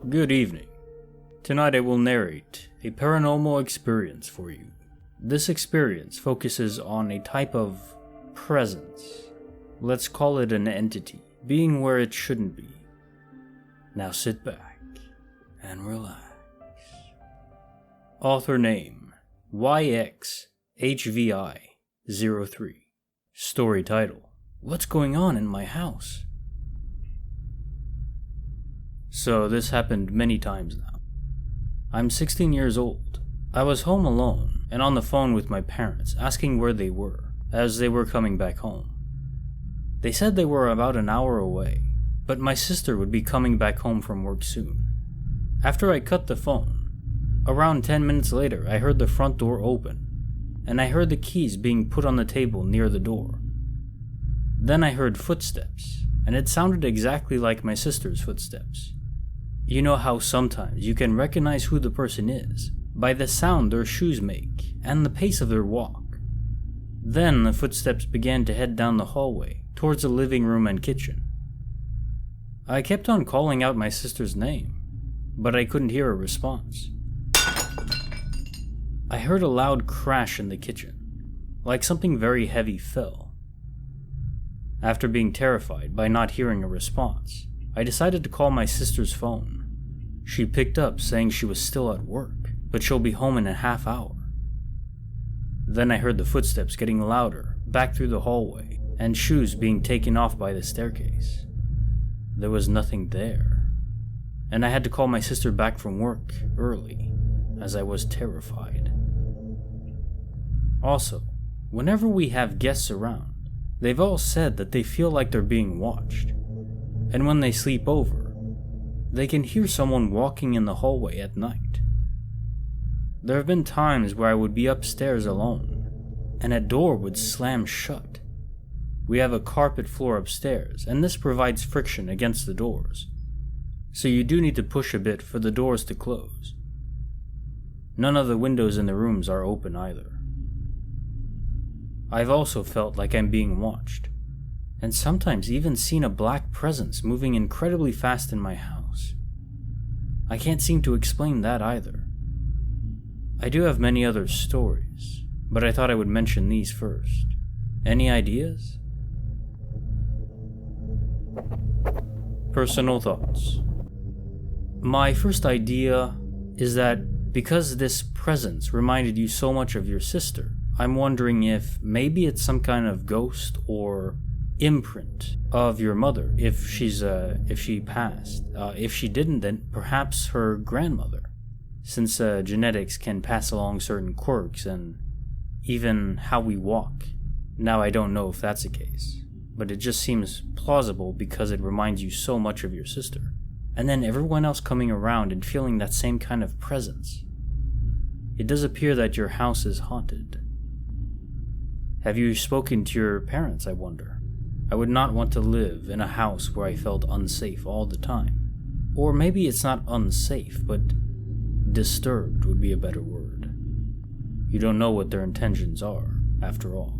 Good evening. Tonight I will narrate a paranormal experience for you. This experience focuses on a type of presence. Let's call it an entity, being where it shouldn't be. Now sit back and relax. Author name YXHVI03. Story title: What's going on in my house? So this happened many times now. I'm 16 years old. I was home alone and on the phone with my parents asking where they were, as they were coming back home. They said they were about an hour away, but my sister would be coming back home from work soon. After I cut the phone, around 10 minutes later I heard the front door open, and I heard the keys being put on the table near the door. Then I heard footsteps, and it sounded exactly like my sister's footsteps. You know how sometimes you can recognize who the person is by the sound their shoes make and the pace of their walk. Then the footsteps began to head down the hallway towards the living room and kitchen. I kept on calling out my sister's name, but I couldn't hear a response. I heard a loud crash in the kitchen, like something very heavy fell. After being terrified by not hearing a response, I decided to call my sister's phone. She picked up saying she was still at work, but she'll be home in a half hour. Then I heard the footsteps getting louder back through the hallway and shoes being taken off by the staircase. There was nothing there, and I had to call my sister back from work early, as I was terrified. Also, whenever we have guests around, they've all said that they feel like they're being watched, and when they sleep over, they can hear someone walking in the hallway at night. There have been times where I would be upstairs alone, and a door would slam shut. We have a carpet floor upstairs, and this provides friction against the doors, so you do need to push a bit for the doors to close. None of the windows in the rooms are open either. I've also felt like I'm being watched, and sometimes even seen a black presence moving incredibly fast in my house. I can't seem to explain that either. I do have many other stories, but I thought I would mention these first. Any ideas? Personal thoughts. My first idea is that because this presence reminded you so much of your sister, I'm wondering if maybe it's some kind of ghost or imprint of your mother if she passed. If she didn't, then perhaps her grandmother, since genetics can pass along certain quirks and even how we walk. Now I don't know if that's the case, but it just seems plausible because it reminds you so much of your sister, and then everyone else coming around and feeling that same kind of presence. It does appear that your house is haunted. Have you spoken to your parents, I wonder? I would not want to live in a house where I felt unsafe all the time. Or maybe it's not unsafe, but disturbed would be a better word. You don't know what their intentions are, after all.